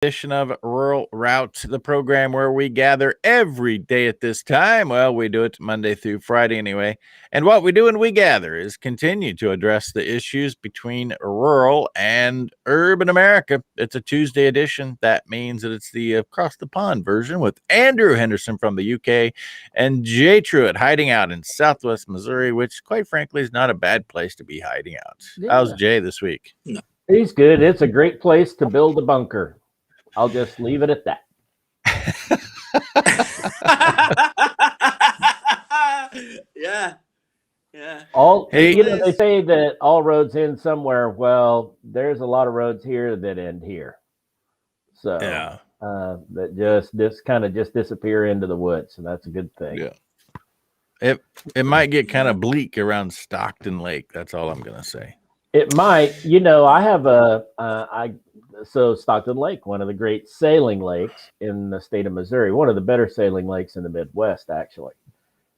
edition of Rural Route, the program where we gather every day at this time. Well, we do it Monday through Friday anyway. And what we do when we gather is continue to address the issues between rural and urban America. It's a Tuesday edition. That means that it's the across the pond version with Andrew Henderson from the UK and Jay Truitt hiding out in Southwest Missouri, which quite frankly is not a bad place to be hiding out. Yeah. How's Jay this week? He's good. It's a great place to build a bunker. I'll just leave it at that. Yeah. They say that all roads end somewhere. Well, there's a lot of roads here that end here. So that just kind of disappear into the woods, and that's a good thing. Yeah. It might get kind of bleak around Stockton Lake. That's all I'm gonna say. It might. I have So Stockton Lake, one of the great sailing lakes in the state of Missouri, one of the better sailing lakes in the Midwest, actually.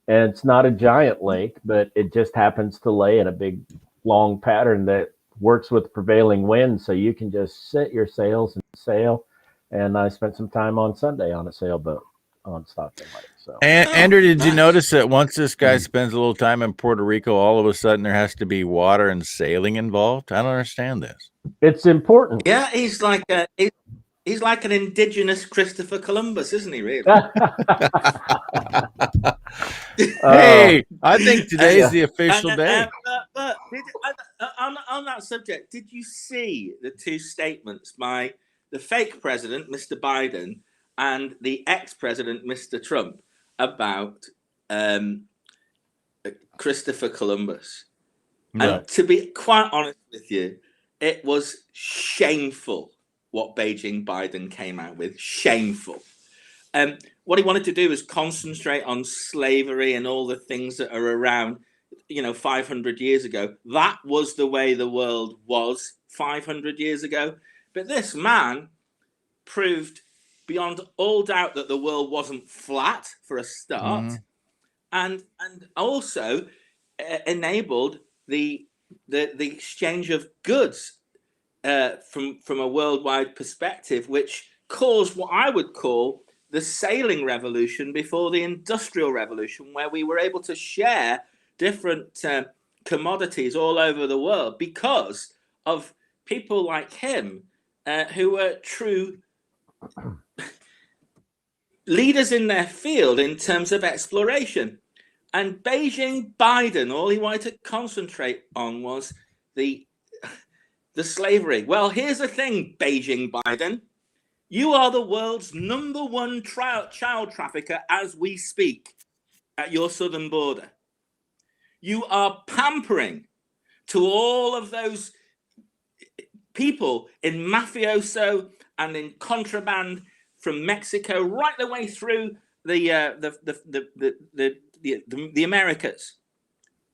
And it's not a giant lake, but it just happens to lay in a big, long pattern that works with prevailing wind. So you can just set your sails and sail. And I spent some time on Sunday on a sailboat on Stockton Lake. So, Andrew, did you notice that once this guy spends a little time in Puerto Rico, all of a sudden there has to be water and sailing involved? I don't understand this. It's important. Yeah, he's like an indigenous Christopher Columbus, isn't he? Really? Hey, I think today's the official day. But on that subject, did you see the two statements by the fake president, Mr. Biden, and the ex-president, Mr. Trump, about Christopher Columbus? No. And to be quite honest with you, it was shameful what Beijing Biden came out with. Shameful. What he wanted to do was concentrate on slavery and all the things that are around, 500 years ago. That was the way the world was 500 years ago. But this man proved beyond all doubt that the world wasn't flat, for a start, and also enabled the exchange of goods from a worldwide perspective, which caused what I would call the sailing revolution before the industrial revolution, where we were able to share different commodities all over the world because of people like him who were true leaders in their field in terms of exploration. And Beijing Biden, all he wanted to concentrate on was the slavery. Well, here's the thing, Beijing Biden. You are the world's #1 child trafficker as we speak at your southern border. You are pampering to all of those people in mafioso and in contraband from Mexico right the way through the Americas.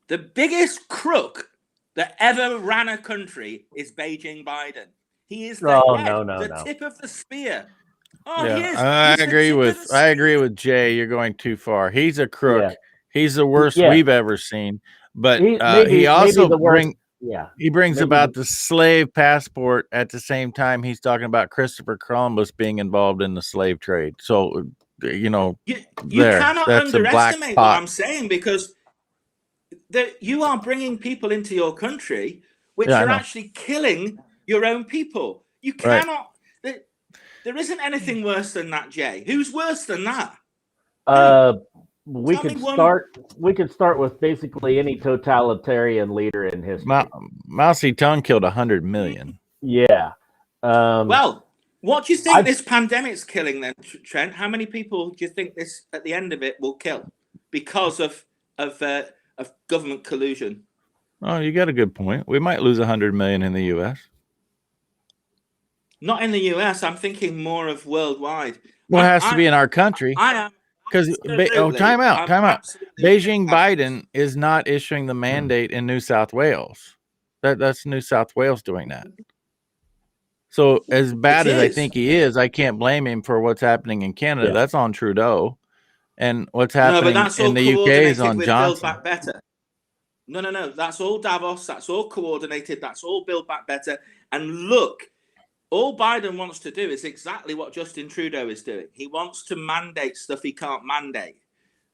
The biggest crook that ever ran a country is Beijing Biden. He is the tip of the spear. I agree with Jay. You're going too far. He's a crook. Yeah. He's the worst we've ever seen. But he also brings about the slave passport at the same time he's talking about Christopher Columbus being involved in the slave trade. So, you cannot underestimate what I'm saying, because you are bringing people into your country which are actually killing your own people. You cannot. Right. There isn't anything worse than that, Jay. Who's worse than that? We could start with basically any totalitarian leader in history. Mao Zedong killed 100 million. Yeah. Well, what do you think this pandemic's killing then, Trent? How many people do you think this at the end of it will kill because of government collusion? Oh, you got a good point. We might lose 100 million in the U.S. Not in the U.S. I'm thinking more of worldwide. Well, it has to be in our country. I am. Because time out. Beijing Biden is not issuing the mandate in New South Wales. That's New South Wales doing that. So as bad as I think he is, I can't blame him for what's happening in Canada. Yeah. That's on Trudeau, and what's happening in the UK is on Johnson. Build Back Better. No. That's all Davos. That's all coordinated. That's all Build Back Better. And look, All Biden wants to do is exactly what Justin Trudeau is doing. He wants to mandate stuff he can't mandate.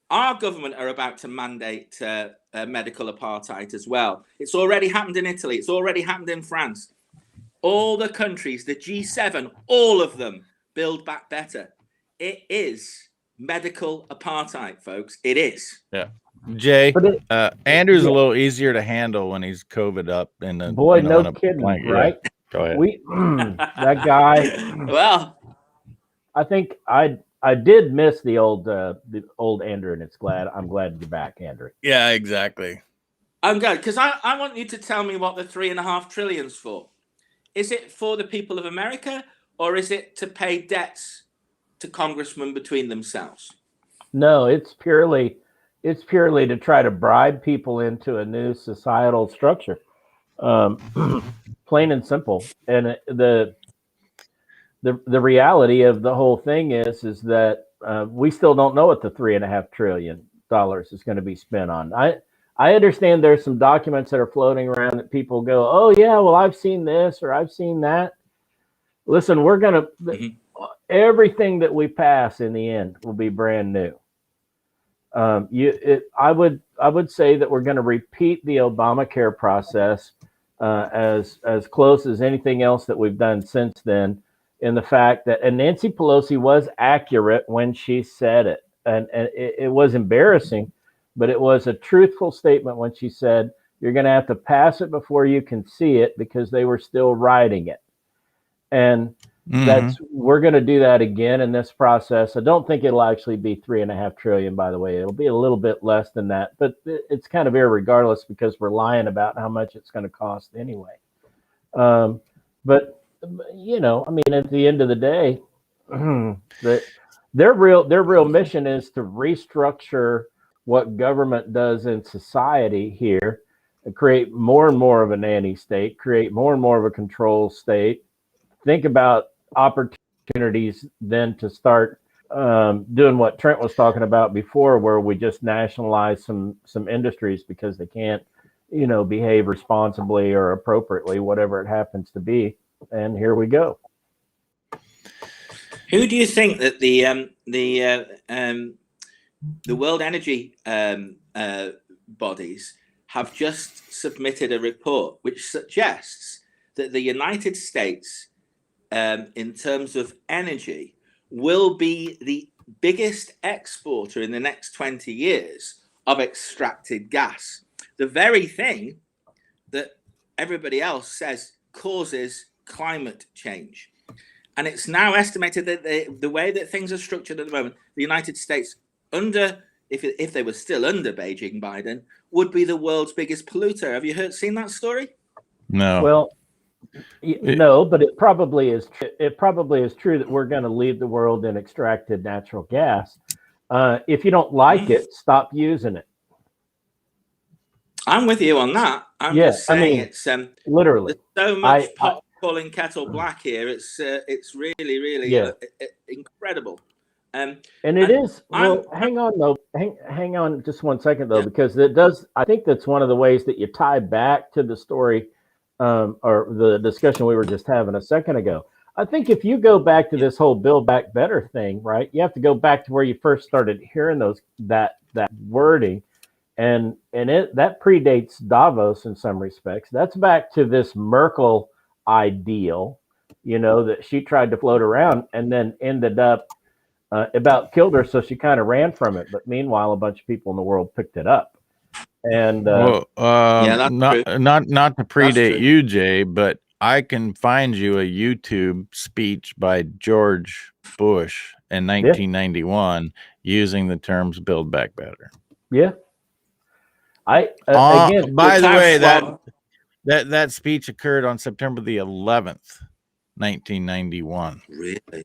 Our government are about to mandate medical apartheid as well. It's already happened in Italy. It's already happened in France. All the countries, the G7, all of them build back better. It is medical apartheid, folks. It is. Yeah. Jay, Andrew's a little easier to handle when he's COVID up. In the, boy, no kidding, right? Yeah. Go ahead. That guy. Well, I think I did miss the old Andrew, and I'm glad you're back, Andrew. Yeah, exactly. I'm good, because I want you to tell me what the $3.5 trillion for. Is it for the people of America, or is it to pay debts to congressmen between themselves? No, it's purely to try to bribe people into a new societal structure, plain and simple. And the reality of the whole thing is that we still don't know what the $3.5 trillion is going to be spent on. I understand there's some documents that are floating around that people go, oh yeah, well, I've seen this or I've seen that. Listen, we're going to everything that we pass in the end will be brand new. I would say that we're going to repeat the Obamacare process as close as anything else that we've done since then, in the fact that, and Nancy Pelosi was accurate when she said it, and it was embarrassing, but it was a truthful statement when she said you're going to have to pass it before you can see it, because they were still writing it. And we're going to do that again in this process. I don't think it'll actually be $3.5 trillion, by the way. It'll be a little bit less than that, but it's kind of irregardless, because we're lying about how much it's going to cost anyway. But you know, I mean, at the end of the day, their real mission is to restructure what government does in society here, and create more and more of a nanny state, create more and more of a control state. Think about opportunities then to start doing what Trent was talking about before, where we just nationalize some industries because they can't, you know, behave responsibly or appropriately, whatever it happens to be. And here we go. Who do you think that the World Energy bodies have just submitted a report which suggests that the United States, in terms of energy, will be the biggest exporter in the next 20 years of extracted gas. The very thing that everybody else says causes climate change. And it's now estimated that the way that things are structured at the moment, the United States, if they were still under Beijing Biden, would be the world's biggest polluter. Have you seen that story? No. Well, no, but it probably is. It probably is true that we're going to lead the world in extracted natural gas. If you don't like it, stop using it. I'm with you on that. I'm just saying, it's literally there's so much pot calling kettle black here. It's really incredible. And it is. Well, hang on though. Hang on just 1 second though, because it does. I think that's one of the ways that you tie back to the story, or the discussion we were just having a second ago. I think if you go back to this whole Build Back Better thing, right? You have to go back to where you first started hearing that wording, and that predates Davos in some respects. That's back to this Merkel ideal, you know, that she tried to float around and then ended up about killed her, so she kind of ran from it. But meanwhile, a bunch of people in the world picked it up. And not to predate you, Jay, but I can find you a YouTube speech by George Bush in 1991 using the terms "Build Back Better." Yeah. Again, by the way, that speech occurred on September the 11th, 1991. Really.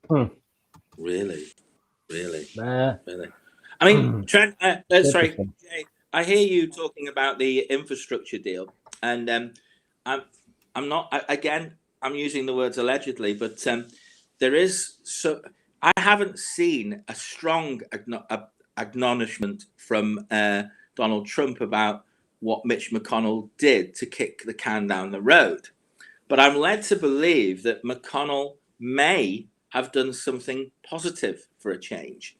I mean, Trent, sorry, Jay, I hear you talking about the infrastructure deal, and I'm not. I'm using the words allegedly, but there is I haven't seen a strong acknowledgement from Donald Trump about what Mitch McConnell did to kick the can down the road. But I'm led to believe that McConnell may have done something positive for a change,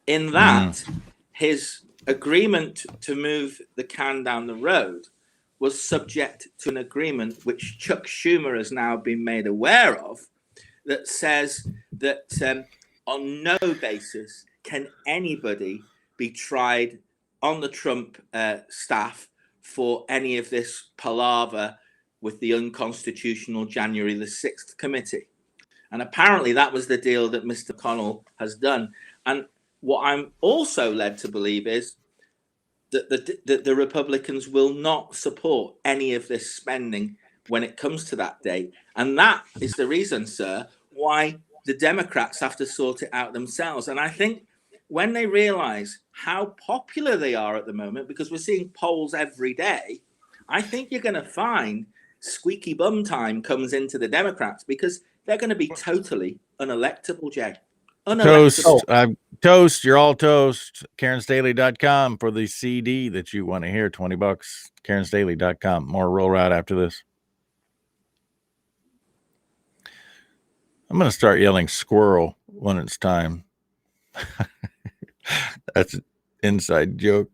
in that his agreement to move the can down the road was subject to an agreement which Chuck Schumer has now been made aware of, that says that on no basis can anybody be tried on the Trump staff for any of this palaver with the unconstitutional January the 6th committee. And apparently that was the deal that Mr. Connell has done. And what I'm also led to believe is that the Republicans will not support any of this spending when it comes to that date. And that is the reason, sir, why the Democrats have to sort it out themselves. And I think when they realize how popular they are at the moment, because we're seeing polls every day, I think you're going to find squeaky bum time comes into the Democrats, because they're going to be totally unelectable, Jay. Toast. Toast. You're all toast. KarensDaily.com for the CD that you want to hear. $20. KarensDaily.com. More roll right after this. I'm going to start yelling squirrel when it's time. That's an inside joke.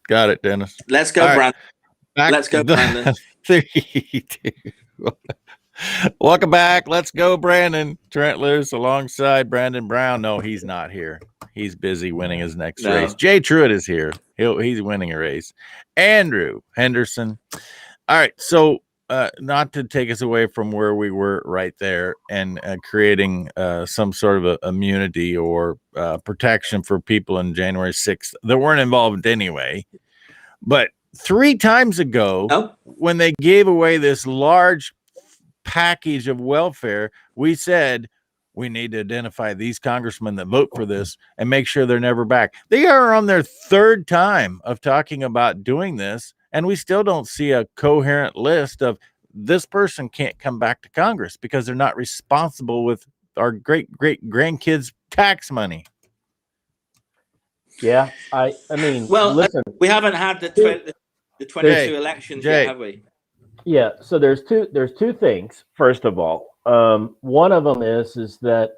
Got it, Dennis. Let's go, All Brandon. Right. Let's go, Brandon. 3, 2. Welcome back. Let's go, Brandon. Trent Loos alongside Brandon Brown. No, he's not here. He's busy winning his next race. Jay Truitt is here. He's winning a race. Andrew Henderson. All right. So not to take us away from where we were right there and creating some sort of immunity or protection for people in January 6th that weren't involved anyway. But 3 times ago, when they gave away this large package of welfare, we said we need to identify these congressmen that vote for this and make sure they're never back. They are on their 3rd time of talking about doing this, and we still don't see a coherent list of this person can't come back to Congress because they're not responsible with our great grandkids' tax money. Yeah, I mean, well, listen, we haven't had the 22 elections yet, have we? Yeah, so there's two things. First of all, one of them is that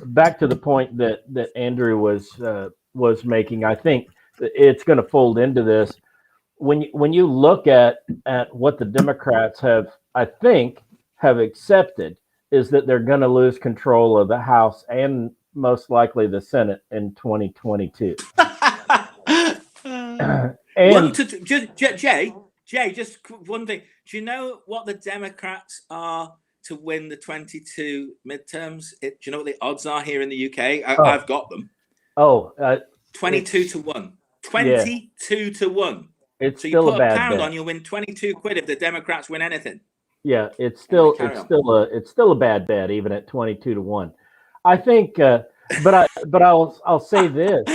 back to the point that Andrew was making. I think it's going to fold into this. When you look at what the Democrats have accepted, is that they're going to lose control of the House and most likely the Senate in 2022. And Jay, just one thing. Do you know what the Democrats are to win the 22 midterms? Do you know what the odds are here in the UK? I've got them. 22 to 1. 22 to 1. It's so you still put a bad pound bet. on, you'll win 22 quid if the Democrats win anything. Yeah, it's still a bad bet even at 22 to 1. I think, but I'll say this.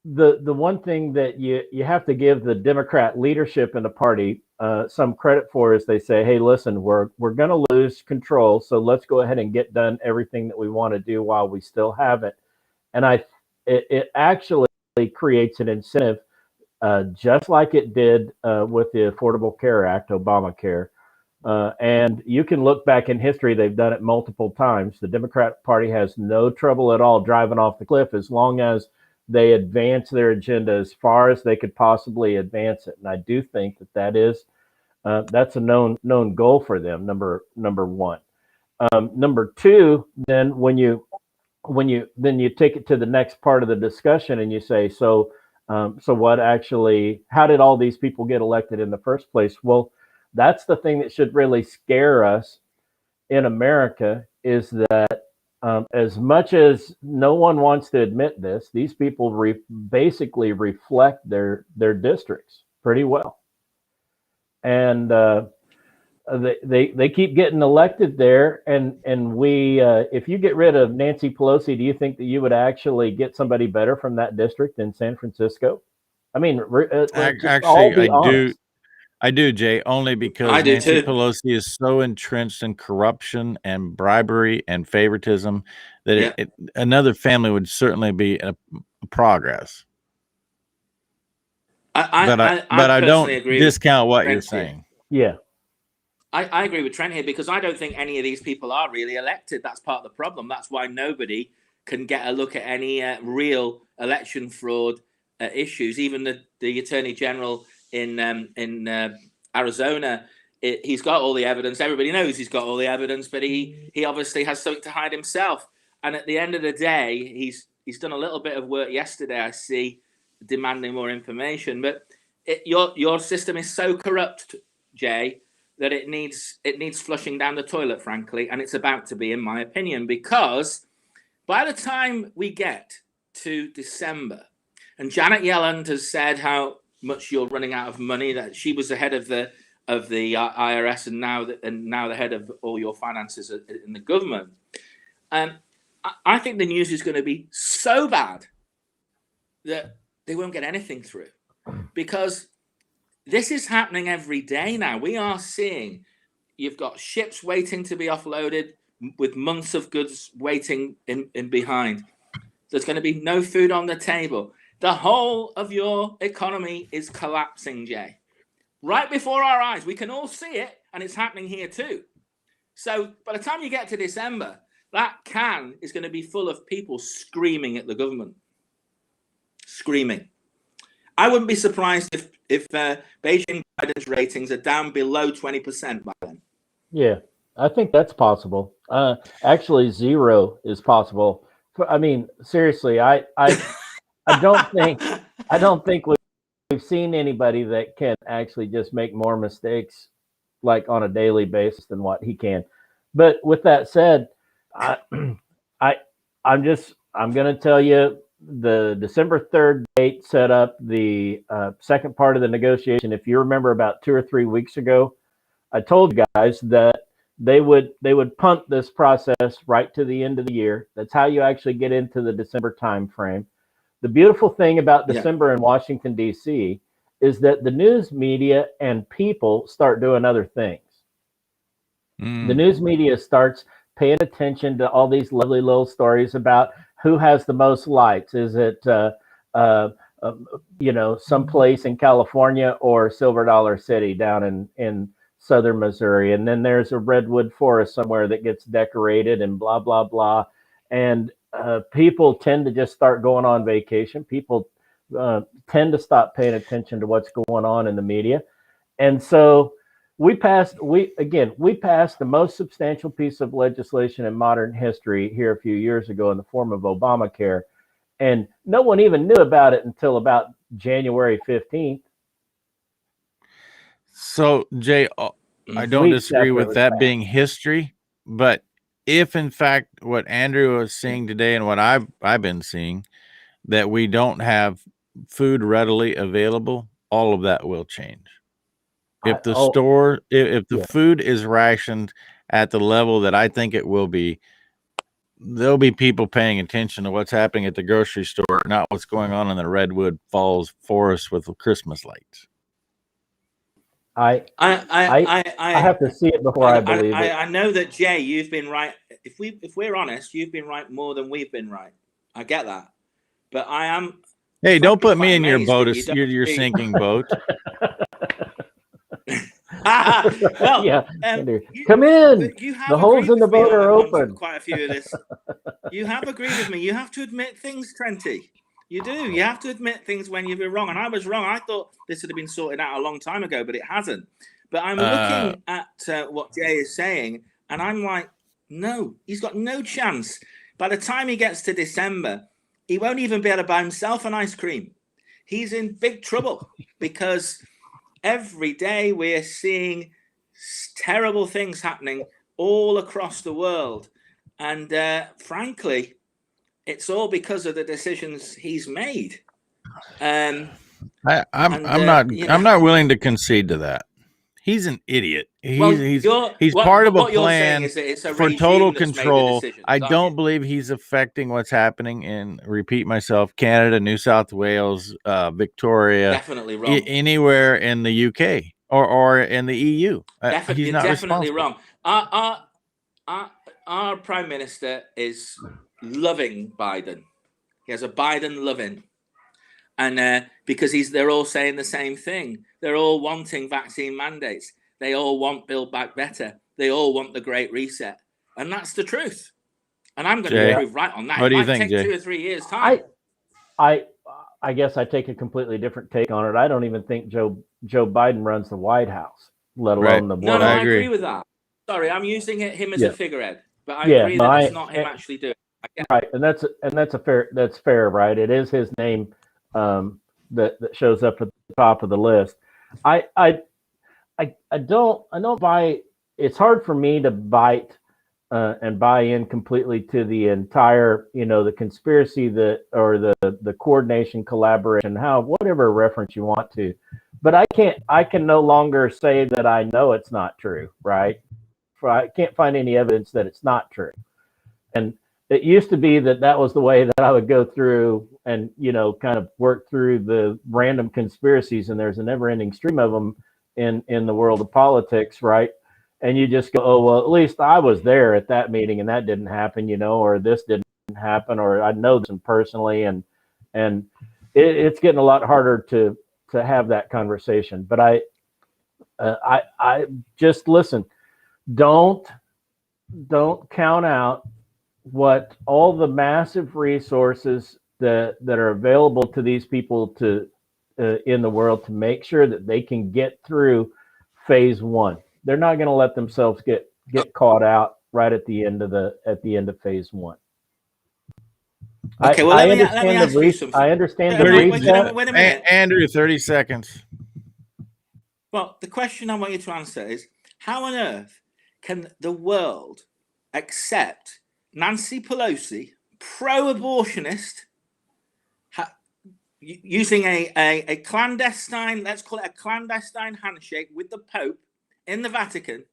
The one thing that you have to give the Democrat leadership in the party some credit for is they say, hey, listen, we're going to lose control, so let's go ahead and get done everything that we want to do while we still have it. And it actually creates an incentive, just like it did with the Affordable Care Act, Obamacare. And you can look back in history, they've done it multiple times. The Democrat Party has no trouble at all driving off the cliff as long as they advance their agenda as far as they could possibly advance it. And I do think that is that's a known goal for them. Number one. Number two, then when you take it to the next part of the discussion and you say, so what actually, how did all these people get elected in the first place? Well, that's the thing that should really scare us in America, is that as much as no one wants to admit this, these people basically reflect their districts pretty well. And they keep getting elected there. And we, if you get rid of Nancy Pelosi, do you think that you would actually get somebody better from that district in San Francisco? I mean, actually, I do, Jay, only because Nancy too. Pelosi is so entrenched in corruption and bribery and favoritism that another family would certainly be a progress. But I don't discount what you're saying. Yeah. I agree with Trent here, because I don't think any of these people are really elected. That's part of the problem. That's why nobody can get a look at any real election fraud issues. Even the Attorney General in Arizona, he's got all the evidence. Everybody knows he's got all the evidence, but he obviously has something to hide himself. And at the end of the day, he's done a little bit of work yesterday, I see, demanding more information. But your system is so corrupt, Jay, that it needs flushing down the toilet, frankly, and it's about to be, in my opinion, because by the time we get to December, and Janet Yellen has said how much you're running out of money, that she was the head of the IRS and now the head of all your finances in the government, I think the news is going to be so bad that they won't get anything through, because this is happening every day now. We are seeing, you've got ships waiting to be offloaded with months of goods waiting in behind. There's going to be no food on the table. The whole of your economy is collapsing, Jay. Right before our eyes. We can all see it, and it's happening here too. So by the time you get to December, that can is going to be full of people screaming at the government. Screaming. I wouldn't be surprised if Beijing Biden's ratings are down below 20% by then. Yeah, I think that's possible. Actually, 0 is possible. I mean, seriously, I don't think we've seen anybody that can actually just make more mistakes like on a daily basis than what he can. But with that said, I'm going to tell you, the December 3rd date set up the second part of the negotiation. If you remember, about 2 or 3 weeks ago, I told you guys that they would punt this process right to the end of the year. That's how you actually get into the December time frame. The beautiful thing about December in Washington, D.C. is that the news media and people start doing other things. The news media starts paying attention to all these lovely little stories about who has the most likes. Is it, someplace in California or Silver Dollar City down in southern Missouri? And then there's a redwood forest somewhere that gets decorated and blah, blah, blah. And people tend to just start going on vacation. People tend to stop paying attention to what's going on in the media. And so we passed the most substantial piece of legislation in modern history here a few years ago in the form of Obamacare. And no one even knew about it until about January 15th. So, Jay, I don't disagree with that being history, but if in fact what Andrew was seeing today and what I've been seeing, that we don't have food readily available, all of that will change. If the food is rationed at the level that I think it will be, there'll be people paying attention to what's happening at the grocery store, not what's going on in the Redwood Falls forest with the Christmas lights. I have to see it before I believe it. I know that, Jay, you've been right. If we're honest, you've been right more than we've been right. I get that, but I am. Hey, don't put me in your boat. Your sinking boat. Well, come in. The holes in the boat are open. Quite a few of this. You have agreed with me. You have to admit things, Trenty. You do. You have to admit things when you've been wrong. And I was wrong. I thought this had been sorted out a long time ago, but it hasn't. But I'm looking at what Jay is saying, and I'm like, no, he's got no chance. By the time he gets to December, he won't even be able to buy himself an ice cream. He's in big trouble because every day we're seeing terrible things happening all across the world. And frankly, it's all because of the decisions he's made. I'm not willing to concede to that. He's an idiot. He's part of a plan for total control. I don't believe he's affecting what's happening in, repeat myself, Canada, New South Wales, Victoria, definitely wrong. Anywhere in the UK or in the EU. He's not definitely wrong. Our Prime Minister is loving Biden. He has a Biden loving. And because they're all saying the same thing. They're all wanting vaccine mandates. They all want Build Back Better. They all want the Great Reset. And that's the truth. And I'm going to prove right on that. What do you it might think, take Jay? 2 or 3 years' time. I guess I take a completely different take on it. I don't even think Joe Biden runs the White House, let alone the board. No, I agree with that. Sorry, I'm using him as a figurehead, but I agree that it's not him actually doing it. Right, and that's fair, right? It is his name that shows up at the top of the list. I don't buy. It's hard for me to bite and buy in completely to the entire, the conspiracy or the coordination, collaboration, whatever reference you want to. But I can no longer say that I know it's not true, right? I can't find any evidence that it's not true. And it used to be that was the way that I would go through and, kind of work through the random conspiracies, and there's a never ending stream of them in the world of politics, right? And you just go, oh, well, at least I was there at that meeting and that didn't happen, or this didn't happen, or I know this personally. And it's getting a lot harder to have that conversation. But I just listen, don't count out what all the massive resources that are available to these people in the world to make sure that they can get through phase one. They're not going to let themselves get caught out right at the end of phase one. Okay, I understand the reset. Wait a minute. Andrew, 30 seconds. Well, the question I want you to answer is, how on earth can the world accept Nancy Pelosi, pro-abortionist, using a clandestine, let's call it a clandestine handshake with the Pope in the Vatican,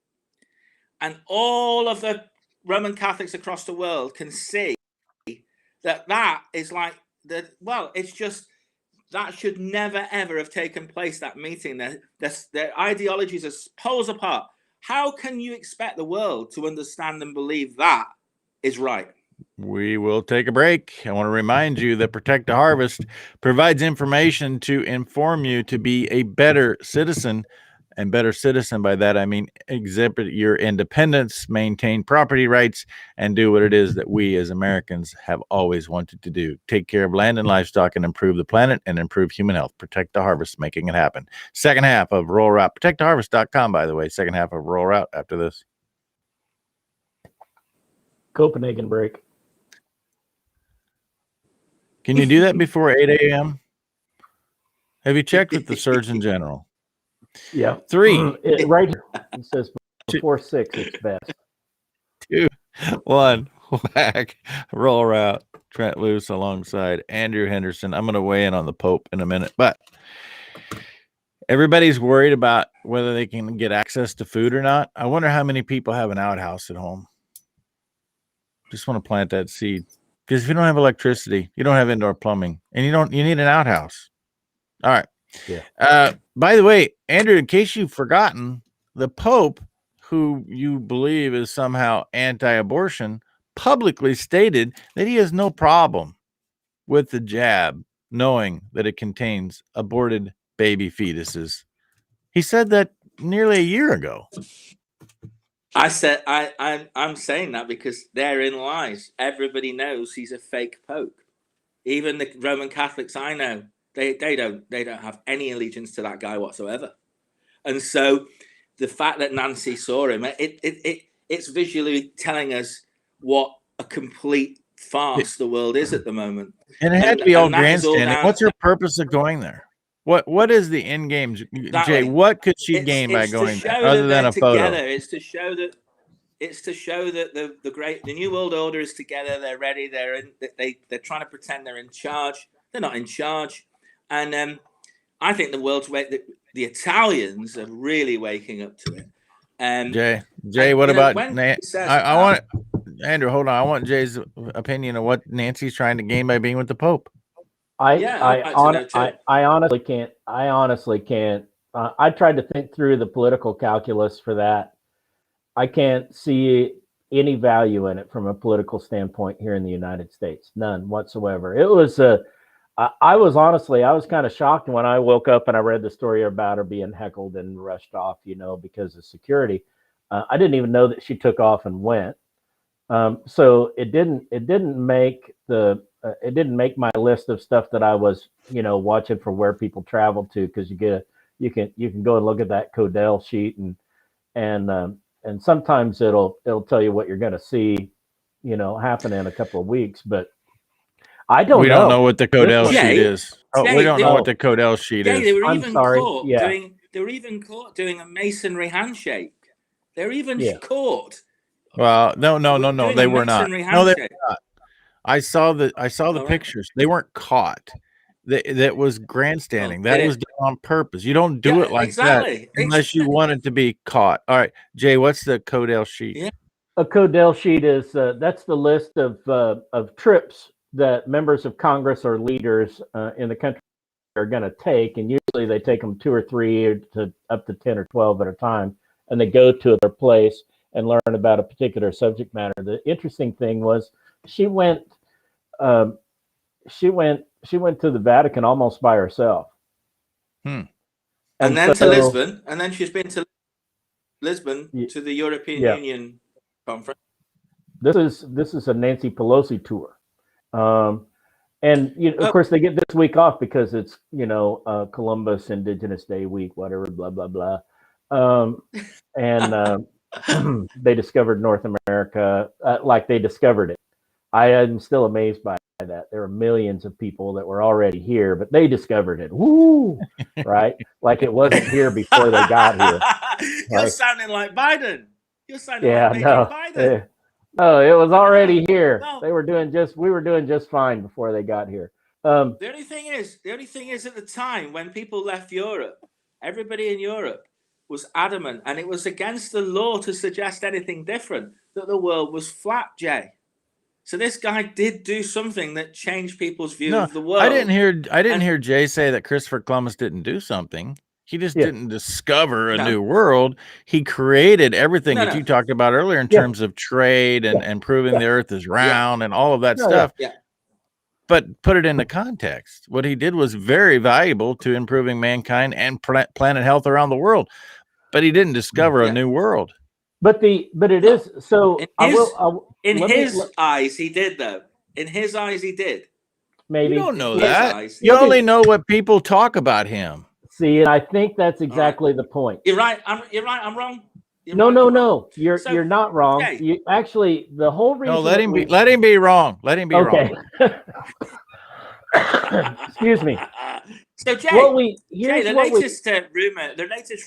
and all of the Roman Catholics across the world can see that is like that? Well, it's just that should never ever have taken place. That meeting, their ideologies are poles apart. How can you expect the world to understand and believe that is right? We will take a break. I want to remind you that Protect the Harvest provides information to inform you to be a better citizen. And better citizen, by that I mean exhibit your independence, maintain property rights, and do what it is that we as Americans have always wanted to do. Take care of land and livestock and improve the planet and improve human health. Protect the Harvest, making it happen. Second half of Rural Route. ProtectTheHarvest.com, by the way. Second half of Rural Route after this. Copenhagen break. Can you do that before 8 a.m.? Have you checked with the Surgeon General? Yeah. 3. Right here. It says before 6, it's best. 2, 1, whack. Roll Route. Trent Loose alongside Andrew Henderson. I'm going to weigh in on the Pope in a minute, but everybody's worried about whether they can get access to food or not. I wonder how many people have an outhouse at home. Just want to plant that seed. Because if you don't have electricity, you don't have indoor plumbing, and you need an outhouse. All right. Yeah. By the way, Andrew, in case you've forgotten, the Pope, who you believe is somehow anti-abortion, publicly stated that he has no problem with the jab, knowing that it contains aborted baby fetuses. He said that nearly a year ago. I said I'm saying that because therein lies. Everybody knows he's a fake Pope. Even the Roman Catholics I know. They don't have any allegiance to that guy whatsoever, and so the fact that Nancy saw him, it's visually telling us what a complete farce the world is at the moment. And it had to be all grandstanding. What's her purpose of going there? What is the end game, Jay? What could she gain by going there other than a photo? It's to show that the New World Order is together. They're ready. They're trying to pretend they're in charge. They're not in charge. And I think the Italians are really waking up to it. Jay, what about I want Andrew, hold on. I want Jay's opinion of what Nancy's trying to gain by being with the Pope. I honestly can't. I tried to think through the political calculus for that. I can't see any value in it from a political standpoint here in the United States. None whatsoever. It was I was kind of shocked when I woke up and I read the story about her being heckled and rushed off, because of security. I didn't even know that she took off and went. So it didn't make my list of stuff that I was, watching for where people travel to, because you can go and look at that Codell sheet, and sometimes it'll tell you what you're going to see, happen in a couple of weeks. But I don't know. We don't know what the Codell sheet Jay, is. Jay, we don't know what the Codell sheet Jay, is. they were I'm even sorry. caught Yeah. They were even caught doing a masonry handshake. They're even Yeah. caught. Well, no, doing they a were not. masonry No, they handshake. were not. I saw the All right. pictures. They weren't caught. That was grandstanding. Oh, that did was it? done on purpose. You don't do it like exactly. that unless you want it to be caught. All right, Jay, what's the Codell sheet? Yeah. A Codell sheet is that's the list of trips that members of Congress or leaders in the country are going to take, and usually they take them 2 or 3 to up to 10 or 12 at a time, and they go to their place and learn about a particular subject matter. The interesting thing was she went to the Vatican almost by herself. And then to Lisbon, and then she's been to Lisbon to the European Union conference. This is a Nancy Pelosi tour. And of course they get this week off because it's Columbus Indigenous Day week, whatever, blah blah blah. And they discovered North America like they discovered it. I am still amazed by that. There are millions of people that were already here, but they discovered it. Woo! Right? Like it wasn't here before they got here. You're sounding like Biden. You're sounding like Biden. No, it was already here. No. We were doing just fine before they got here. The only thing is at the time when people left Europe, everybody in Europe was adamant, and it was against the law to suggest anything different, that the world was flat, Jay. So this guy did do something that changed people's view of the world. I didn't hear Jay say that Christopher Columbus didn't do something. He just didn't discover a new world. He created everything that you talked about earlier in terms of trade and proving the earth is round and all of that stuff. Yeah. But put it into context. What he did was very valuable to improving mankind and planet health around the world. But he didn't discover a new world. But it is so. In his eyes, he did though. In his eyes, he did. Maybe you don't know that. You only know what people talk about him. See, and I think that's exactly the point. You're right. I'm wrong. No. You're not wrong. Okay. You actually the whole reason. No, let him be wrong. Let him be wrong. Excuse me. So Jay, the latest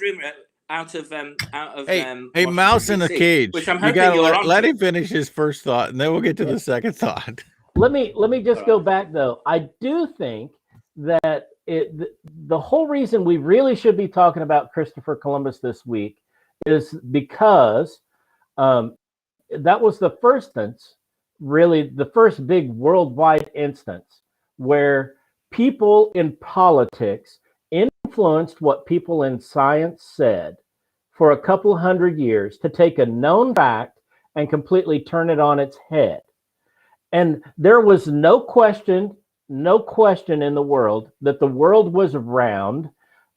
rumor out of hey, mouse in a cage. Which I'm you gotta let him to. finish his first thought, and then we'll get to the second thought. Let me just go back though. I do think that the whole reason we really should be talking about Christopher Columbus this week is because that was the first instance, really the first big worldwide instance where people in politics influenced what people in science said for a couple hundred years to take a known fact and completely turn it on its head. And there was no question in the world that the world was round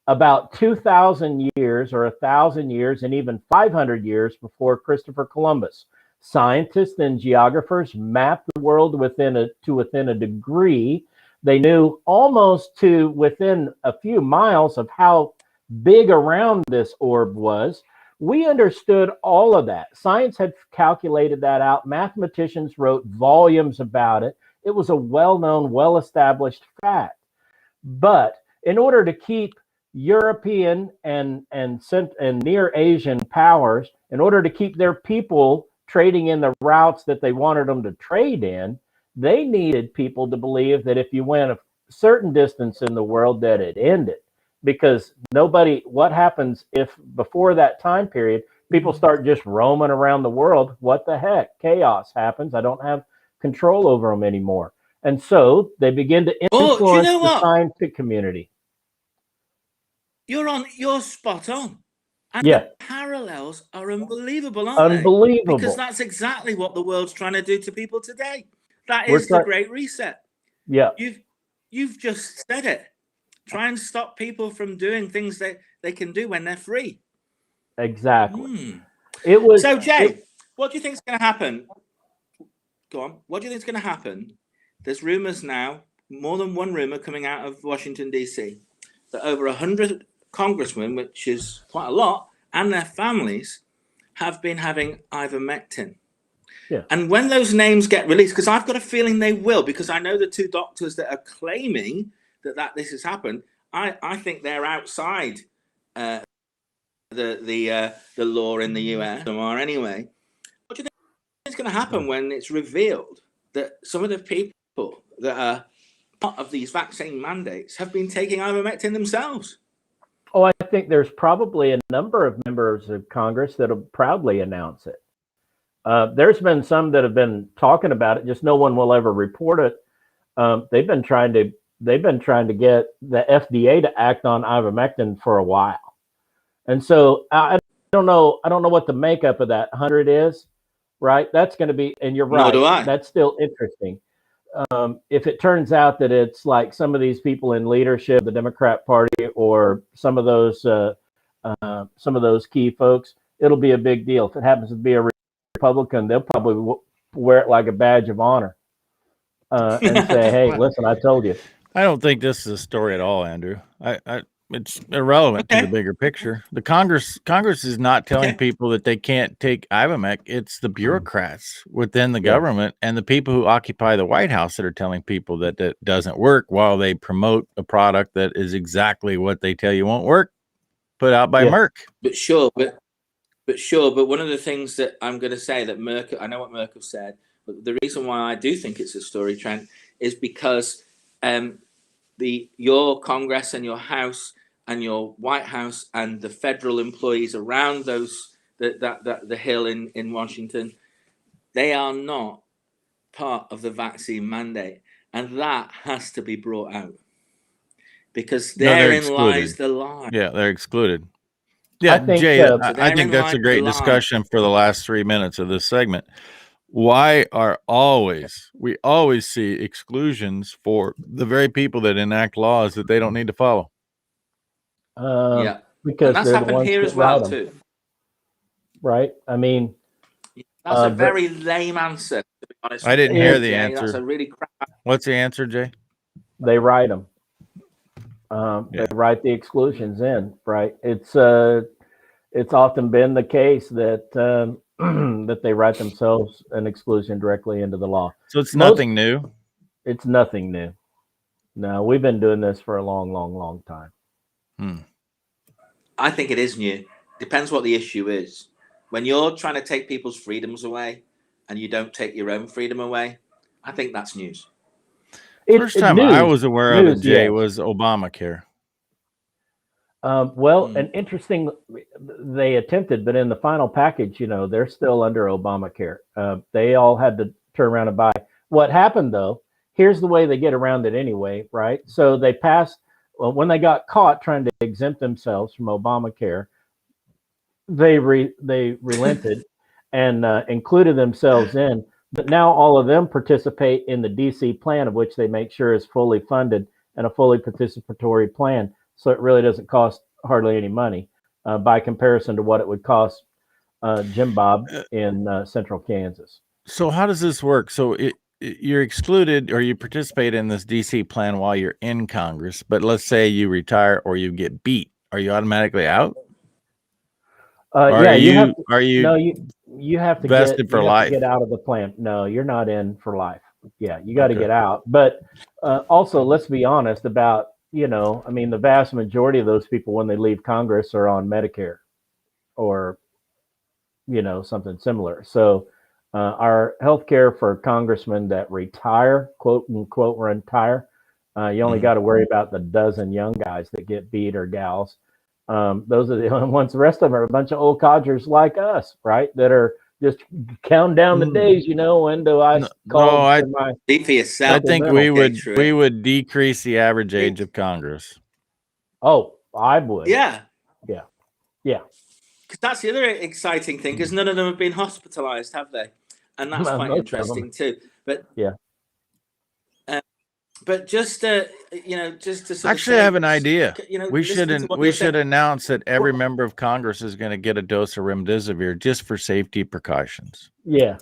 about 2,000 years or 1,000 years and even 500 years before Christopher Columbus. Scientists and geographers mapped the world within a degree. They knew almost to within a few miles of how big around this orb was. We understood all of that. Science had calculated that out. Mathematicians wrote volumes about it. It was a well-known, well-established fact. But in order to keep European and Near Asian powers, in order to keep their people trading in the routes that they wanted them to trade in, they needed people to believe that if you went a certain distance in the world that it ended. Because what happens if before that time period, people start just roaming around the world? What the heck? Chaos happens. I don't have control over them anymore. And so they begin to influence the scientific community. You're spot on. And the parallels are unbelievable, aren't Unbelievable. Because that's exactly what the world's trying to do to people today. That is the Great Reset. Yeah. You've just said it. Try and stop people from doing things that they can do when they're free. Exactly. It was. So, Jay, what do you think is going to happen? Go on. What do you think is going to happen? There's rumors now, more than one rumor coming out of Washington, D.C., that over 100 congressmen, which is quite a lot, and their families have been having ivermectin. Yeah. And when those names get released, because I've got a feeling they will, because I know the two doctors that are claiming that this has happened, I think they're outside the law in the US, or anyway. What do you think is going to happen when it's revealed that some of the people that are part of these vaccine mandates have been taking ivermectin themselves? Oh, I think there's probably a number of members of Congress that'll proudly announce it. There's been some that have been talking about it, just no one will ever report it. They've been trying to get the FDA to act on ivermectin for a while. And so I don't know what the makeup of that 100 is, right? That's going to be, and you're right, Nor do I. That's still interesting. If it turns out that it's like some of these people in leadership, the Democrat Party, or some of those key folks, it'll be a big deal. If it happens to be a Republican, they'll probably wear it like a badge of honor and say, "Hey, listen, I told you." I don't think this is a story at all, Andrew. It's irrelevant to the bigger picture. The Congress is not telling people that they can't take Ivermectin. It's the bureaucrats within the government and the people who occupy the White House that are telling people that that doesn't work, while they promote a product that is exactly what they tell you won't work, put out by Merck. But one of the things that I'm going to say that Merkel, I know what Merkel said, but the reason why I do think it's a story, Trent, is because your Congress and your House and your White House and the federal employees around the Hill in Washington, they are not part of the vaccine mandate, and that has to be brought out because therein lies the lie. Yeah, they're excluded. Yeah, Jay, I think that's a great discussion for the last 3 minutes of this segment. Why we always see exclusions for the very people that enact laws that they don't need to follow? Because and that's happened here as well too. Right? I mean, that's a very lame answer, to be honest. I didn't hear the answer. That's a really crap. What's the answer, Jay? They write them. They write the exclusions in, right? It's often been the case that that they write themselves an exclusion directly into the law. So it's nothing new? It's nothing new. No, we've been doing this for a long, long, long time. I think it is new. Depends what the issue is. When you're trying to take people's freedoms away and you don't take your own freedom away, I think that's news. First time I was aware of it, Jay, was Obamacare. And interesting, they attempted, but in the final package, they're still under Obamacare. They all had to turn around and buy. What happened, though, here's the way they get around it anyway, right? So they passed, when they got caught trying to exempt themselves from Obamacare, they relented and included themselves in. But now all of them participate in the DC plan, of which they make sure is fully funded and a fully participatory plan. So it really doesn't cost hardly any money by comparison to what it would cost Jim Bob in central Kansas. So how does this work? So you're excluded or you participate in this DC plan while you're in Congress, but let's say you retire or you get beat. Are you automatically out? You have to vested for life. Get out of the plan. No, you're not in for life. Yeah, you got to get out. But also, let's be honest about, the vast majority of those people when they leave Congress are on Medicare or, something similar. So our health care for congressmen that retire, quote unquote, retire, you only got to worry about the dozen young guys that get beat or gals. Those are the only ones. The rest of them are a bunch of old codgers like us, right? That are just counting down the days, when do I call my... Speak for yourself. I think we would decrease the average age of Congress. Oh, I would. Yeah. Because that's the other exciting thing, because none of them have been hospitalized, have they? And that's quite interesting too. But But just to sort of Actually, say, I have an idea. We listen to what we you're saying. should announce that every member of Congress is going to get a dose of remdesivir just for safety precautions. Yeah.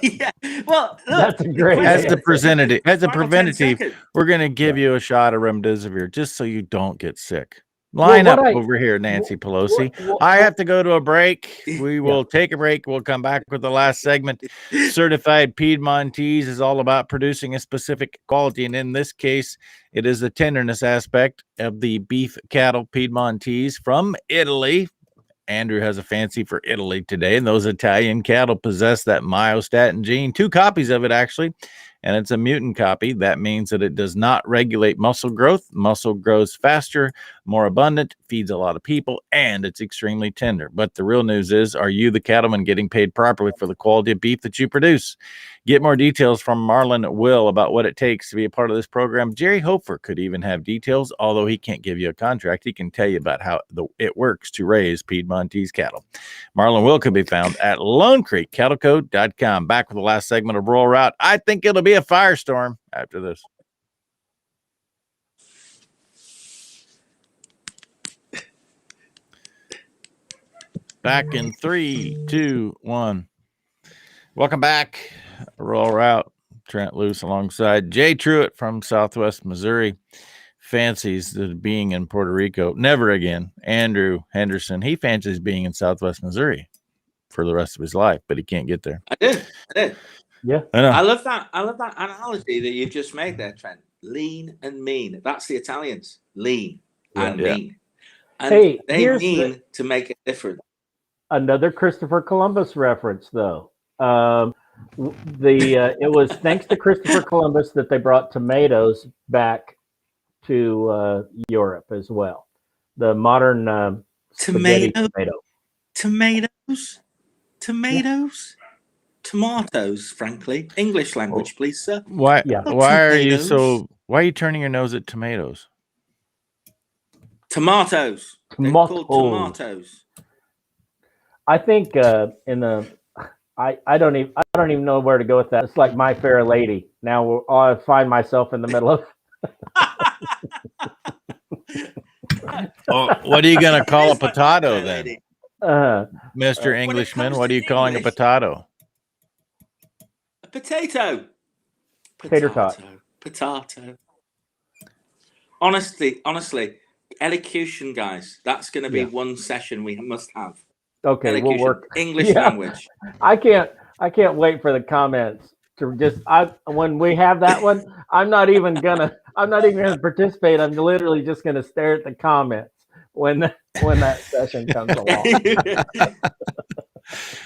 Yeah. Well, look, That's a great As idea. the preventative, Final 10 seconds. we're going to give you a shot of remdesivir just so you don't get sick. Well, Line what up I- over here, Nancy Pelosi. what- I have to go to a break. We Yeah. will take a break. We'll come back with the last segment. Certified Piedmontese is all about producing a specific quality, and in this case, it is the tenderness aspect of the beef cattle Piedmontese from Italy. Andrew has a fancy for Italy today, and those Italian cattle possess that myostatin gene, 2 copies of it actually, and it's a mutant copy. That means that it does not regulate muscle growth. Muscle grows faster, more abundant, feeds a lot of people, and it's extremely tender. But the real news is, are you, the cattleman, getting paid properly for the quality of beef that you produce? Get more details from Marlon Will about what it takes to be a part of this program. Jerry Hofer could even have details, although he can't give you a contract. He can tell you about how it works to raise Piedmontese cattle. Marlon Will can be found at LoneCreekCattleCo.com. Back with the last segment of Rural Route. I think it'll be a firestorm after this. Back in 3, 2, 1. Welcome back. Rural Route. Trent Luce alongside Jay Truitt from Southwest Missouri. Fancies the being in Puerto Rico. Never again. Andrew Henderson. He fancies being in Southwest Missouri for the rest of his life, but he can't get there. I did. Yeah. I love that analogy that you've just made there, Trent. Lean and mean. That's the Italians. Lean and mean. And hey, they mean to make a difference. Another Christopher Columbus reference, though. It was thanks to Christopher Columbus that they brought tomatoes back to Europe as well. The modern tomato. Tomatoes, frankly. English language, please, sir. Why are you turning your nose at tomatoes? Tomatoes. They're called tomatoes. I think I don't even know where to go with that. It's like My Fair Lady. Now I find myself in the middle of. What are you going to call a potato then, Mr. Englishman? What are you calling a potato? A potato. Potato. Honestly, elocution, guys. That's going to be one session we must have. Okay, elocution. We'll work English language. I can't wait for the comments to just. When we have that one, I'm not even gonna participate. I'm literally just gonna stare at the comments when that session comes along.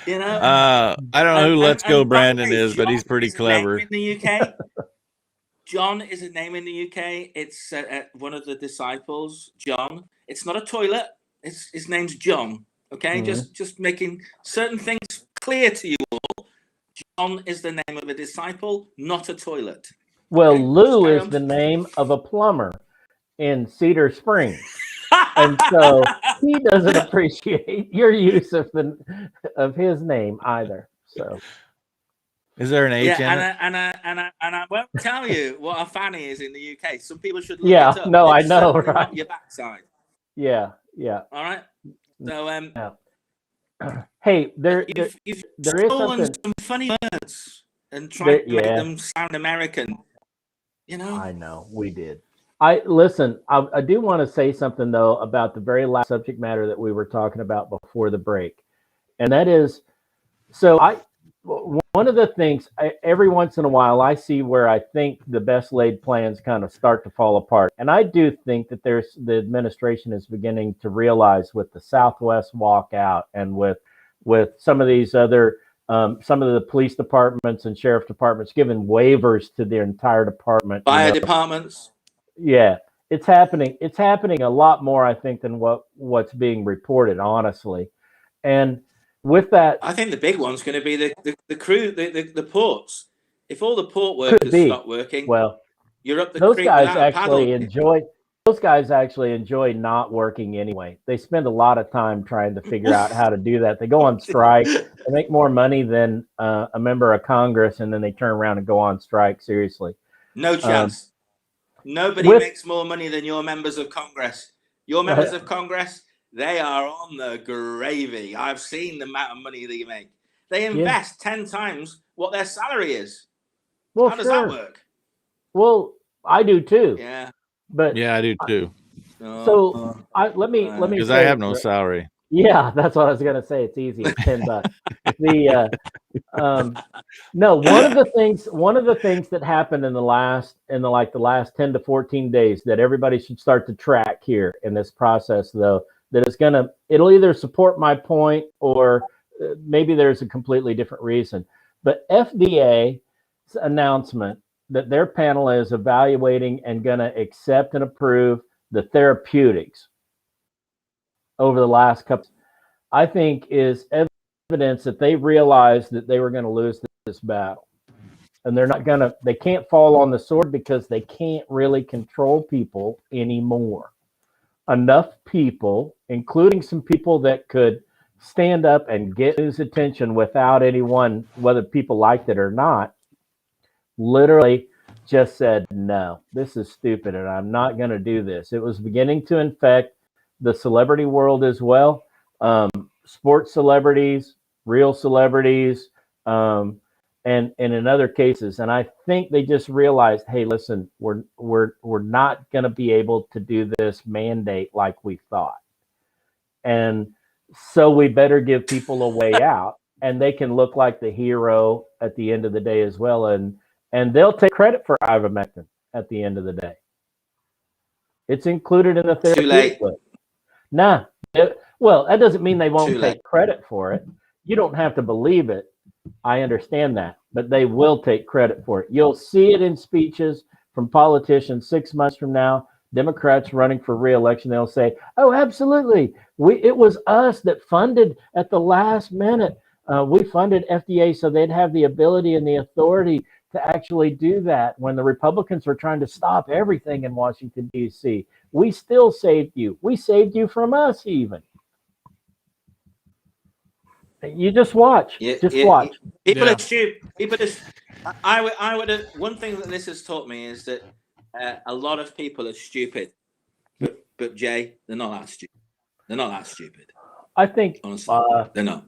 I don't know who Let's Go Brandon is, but he's pretty clever. In the UK, John is a name in the UK. It's one of the disciples, John. It's not a toilet. His name's John. Okay, just making certain things clear to you all. John is the name of a disciple, not a toilet. Well, Lou is the name of a plumber in Cedar Springs, and so he doesn't appreciate your use of his name either. So, is there an H in it? And I won't tell you what a fanny is in the UK. Some people should look it up. No, I It's know, certainly right? not your backside. Yeah. All right. So hey, there you've there is stolen something. some funny words and tried to make them sound American. I know we did. I do want to say something though about the very last subject matter that we were talking about before the break, and that is, one of the things every once in a while I see where I think the best laid plans kind of start to fall apart, and I do think that the administration is beginning to realize with the Southwest walkout and with some of these other some of the police departments and sheriff departments giving waivers to their entire department, fire departments. Yeah, it's happening. It's happening a lot more, I think, than what's being reported, honestly. And with that, I think the big one's going to be the crew, the ports. If all the port workers stop working, well, you're up the those creek guys without a paddle. Those guys actually enjoy not working anyway. They spend a lot of time trying to figure out how to do that. They go on strike. They make more money than a member of Congress, and then they turn around and go on strike. Seriously. No chance. Nobody makes more money than your members of Congress. Your members of Congress, they are on the gravy. I've seen the amount of money they make. They invest 10 times what their salary is. Well, how does that work? Well, I do too. Yeah. But yeah, I do too. So let me because say, I have no salary. Yeah, that's what I was gonna say. It's easy. It's $10. No, one of the things that happened in the last 10 to 14 days that everybody should start to track here in this process, though, that it'll either support my point or maybe there's a completely different reason. But FDA's announcement that their panel is evaluating and going to accept and approve the therapeutics over the last couple, I think, is evidence that they realized that they were going to lose this battle. And they can't fall on the sword because they can't really control people anymore. Enough people, including some people that could stand up and get news attention without anyone, whether people liked it or not, literally just said, no, this is stupid and I'm not going to do this. It was beginning to infect the celebrity world as well. Sports celebrities, real celebrities, and in other cases. And I think they just realized, hey, listen, we're not going to be able to do this mandate like we thought. And so we better give people a way out, and they can look like the hero at the end of the day as well. And they'll take credit for ivermectin at the end of the day. It's included in the therapeutic list. Nah. Well, that doesn't mean they won't take credit for it. You don't have to believe it. I understand that, but they will take credit for it. You'll see it in speeches from politicians 6 months from now. Democrats running for re-election, they'll say, oh, absolutely. It was us that funded at the last minute. We funded FDA so they'd have the ability and the authority to actually do that when the Republicans were trying to stop everything in Washington, D.C. We still saved you. We saved you from us even. You just watch. Watch. People are stupid. I would. One thing that this has taught me is that a lot of people are stupid, but Jay, they're not that stupid. They're not that stupid. I think honestly, they're not.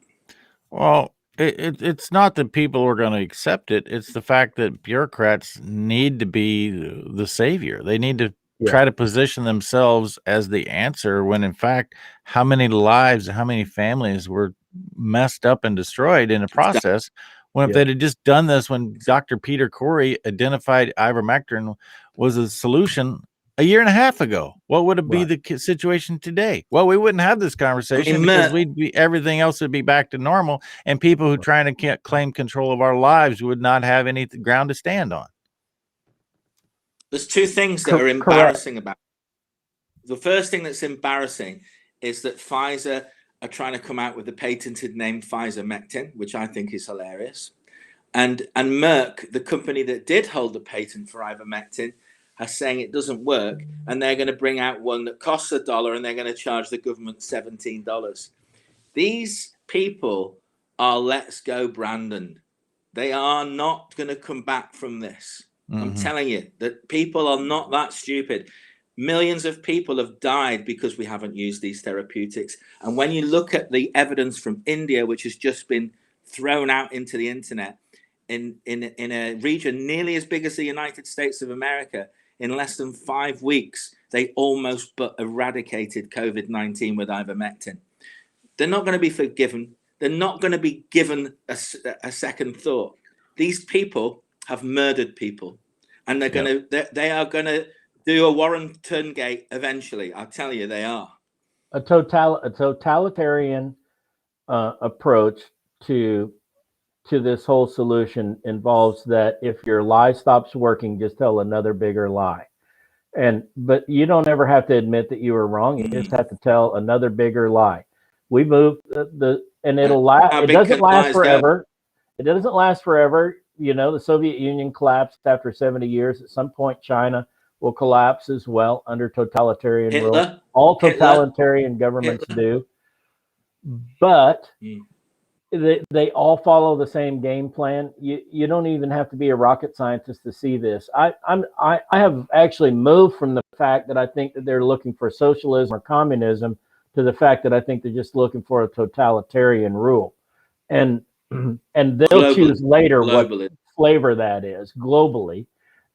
Well, it's not that people are going to accept it. It's the fact that bureaucrats need to be the savior. They need to try to position themselves as the answer when, in fact, how many lives, how many families were messed up and destroyed in the process. When if they'd have just done this when Dr. Peter Corey identified ivermectin was a solution a year and a half ago, what would it be the situation today? Well, we wouldn't have this conversation because everything else would be back to normal, and people who trying to claim control of our lives would not have any ground to stand on. There's two things that are embarrassing about it. The first thing that's embarrassing is that Pfizer are trying to come out with the patented name Pfizer-Mectin, which I think is hilarious. And Merck, the company that did hold the patent for ivermectin, are saying it doesn't work, and they're going to bring out one that costs $1 and they're going to charge the government $17. These people are let's go Brandon. They are not going to come back from this. I'm telling you that people are not that stupid. Millions of people have died because we haven't used these therapeutics. And when you look at the evidence from India, which has just been thrown out into the internet, in a region nearly as big as the United States of America, in less than 5 weeks, they almost eradicated COVID-19 with ivermectin. They're not going to be forgiven. They're not going to be given a second thought. These people have murdered people, and they are going to do a Warrington Gate eventually. I'll tell you, they are. A totalitarian approach to this whole solution involves that if your lie stops working, just tell another bigger lie. But you don't ever have to admit that you were wrong. You just have to tell another bigger lie. We moved and it'll last. It doesn't last forever. It doesn't last forever. You know, the Soviet Union collapsed after 70 years. At some point, China will collapse as well under totalitarian rule. All totalitarian governments do. But they all follow the same game plan. You don't even have to be a rocket scientist to see this. I have actually moved from the fact that I think that they're looking for socialism or communism to the fact that I think they're just looking for a totalitarian rule, and they'll choose later what flavor that is globally.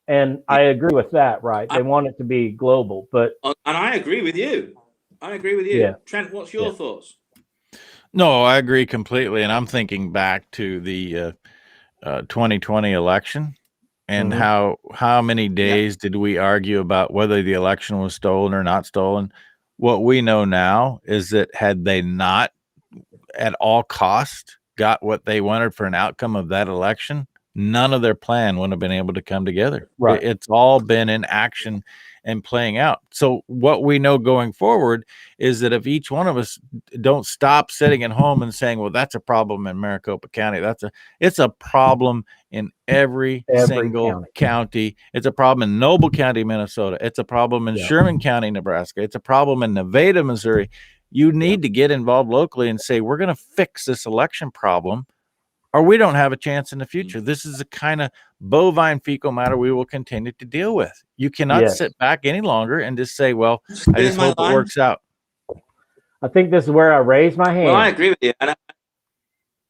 And I agree with that. Right? They want it to be global, but and I agree with you. Yeah. Trent, what's your thoughts? No, I agree completely. And I'm thinking back to the 2020 election and how many days did we argue about whether the election was stolen or not stolen? What we know now is that had they not at all cost got what they wanted for an outcome of that election, none of their plan would have been able to come together. Right. It's all been in action and playing out. So what we know going forward is that if each one of us don't stop sitting at home and saying, well, that's a problem in Maricopa County, it's a problem in every single county. It's a problem in Noble County, Minnesota. It's a problem in Sherman County, Nebraska. It's a problem in Nevada, Missouri. You need to get involved locally and say, we're going to fix this election problem, or we don't have a chance in the future. This is the kind of bovine fecal matter we will continue to deal with. You cannot sit back any longer and just say, well, I just hope it works out. I think this is where I raise my hand. Well, I agree with you.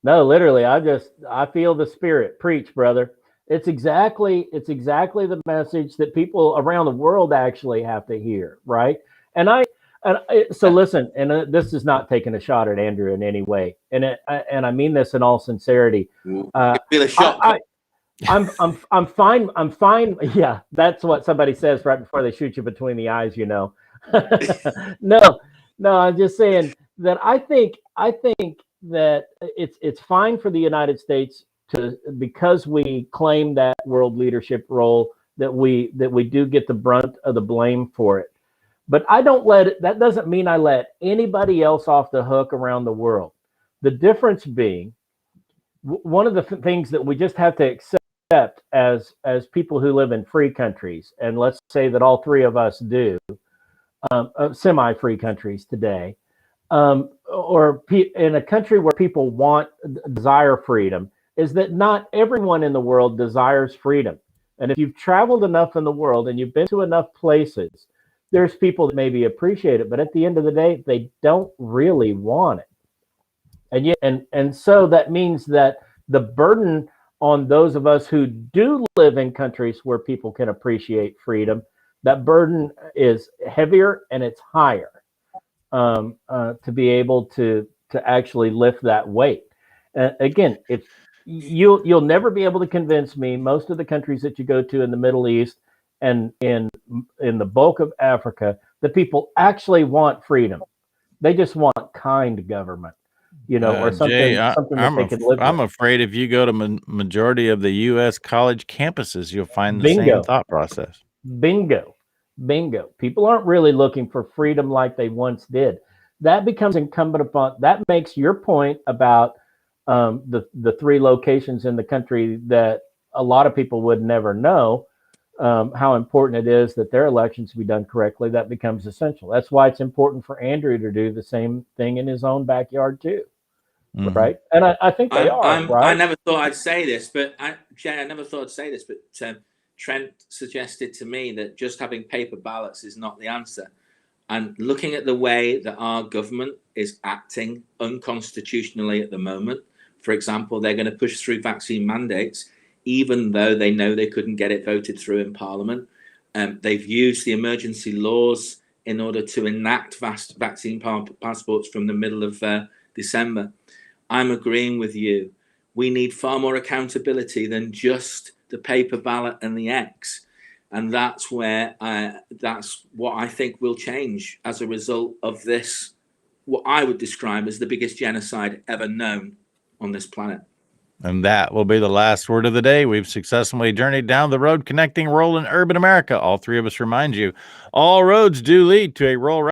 No, literally, I feel the spirit. Preach, brother. It's exactly the message that people around the world actually have to hear, right? So listen, and this is not taking a shot at Andrew in any way, and I mean this in all sincerity. I'm fine. I'm fine. Yeah, that's what somebody says right before they shoot you between the eyes. No, I'm just saying that I think that it's fine for the United States to, because we claim that world leadership role, that we do get the brunt of the blame for it. But that doesn't mean I let anybody else off the hook around the world. The difference being, one of the things that we just have to accept as people who live in free countries, and let's say that all three of us do, semi-free countries today, or in a country where people desire freedom, is that not everyone in the world desires freedom. And if you've traveled enough in the world and you've been to enough places, there's people that maybe appreciate it, but at the end of the day, they don't really want it. And so that means that the burden on those of us who do live in countries where people can appreciate freedom, that burden is heavier and it's higher to be able to actually lift that weight. Again, if you'll never be able to convince me, most of the countries that you go to in the Middle East and in the bulk of Africa, the people actually want freedom. They just want kind government, or something. Jay, something that they can live I'm with. afraid if you go to majority of the U.S. college campuses, you'll find the same thought process. Bingo. People aren't really looking for freedom like they once did. That becomes incumbent upon. That makes your point about the three locations in the country that a lot of people would never know. How important it is that their elections be done correctly. That becomes essential. That's why it's important for Andrew to do the same thing in his own backyard too, right? And I think they are. Right? I never thought I'd say this, but Jay, I never thought I'd say this, but Trent suggested to me that just having paper ballots is not the answer. And looking at the way that our government is acting unconstitutionally at the moment, for example, they're going to push through vaccine mandates, even though they know they couldn't get it voted through in Parliament. They've used the emergency laws in order to enact vaccine passports from the middle of December. I'm agreeing with you. We need far more accountability than just the paper ballot and the X. And that's what I think will change as a result of this, what I would describe as the biggest genocide ever known on this planet. And that will be the last word of the day. We've successfully journeyed down the road connecting rural and urban America. All three of us remind you, all roads do lead to a rural